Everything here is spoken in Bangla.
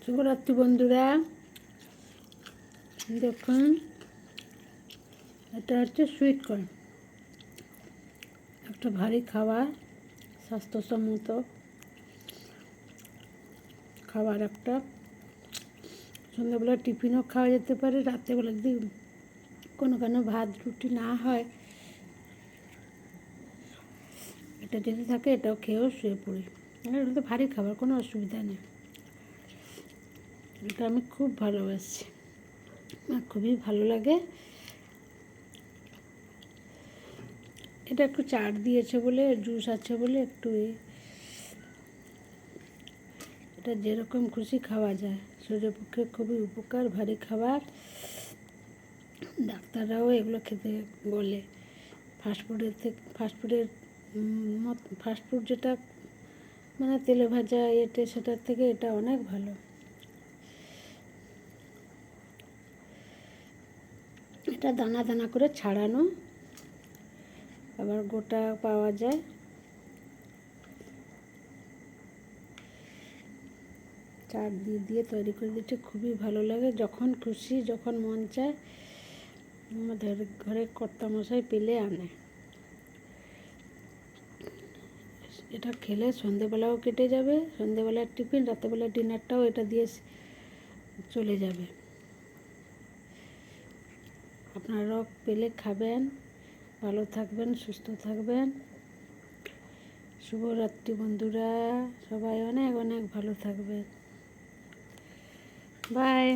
শুভরাত্রি বন্ধুরা। দেখুন, এটা হচ্ছে সুইট কর্ন, একটা ভারী খাবার, স্বাস্থ্যসম্মত খাবার একটা। সন্ধ্যাবেলা টিফিনও খাওয়া যেতে পারে, রাত্রেবেলা যদি কোনো ভাত রুটি না হয়, এটা যদি থাকে এটাও খেয়েও শুয়ে পড়ি। এটা তো ভারী খাবার, কোনো অসুবিধা নেই। এটা আমি খুব ভালোবাসি, আমার খুবই ভালো লাগে। এটা একটু চাট দিয়েছে বলে, জুস আছে বলে একটু এটা যেরকম খুশি খাওয়া যায়, শরীরের পক্ষে খুবই উপকার, ভারী খাবার। ডাক্তাররাও এগুলো খেতে বলে। ফাস্টফুড যেটা মানে তেলে ভাজা সেটার থেকে এটা অনেক ভালো। এটা দানা দানা করে ছাড়ানো, আবার গোটা পাওয়া যায়। চাট দিয়ে দিয়ে তৈরি করে দিচ্ছে, খুবই ভালো লাগে। যখন খুশি, যখন মন চায়, আমাদের ঘরে কর্তামশাই পেলে আনে। এটা খেলে সন্ধেবেলাও কেটে যাবে, সন্ধেবেলার টিফিন, রাতেবেলার ডিনারটাও এটা দিয়ে চলে যাবে। আপনারাও পেলে খাবেন, ভালো থাকবেন, সুস্থ থাকবেন। শুভরাত্রি বন্ধুরা, সবাই অনেক অনেক ভালো থাকবেন। বাই।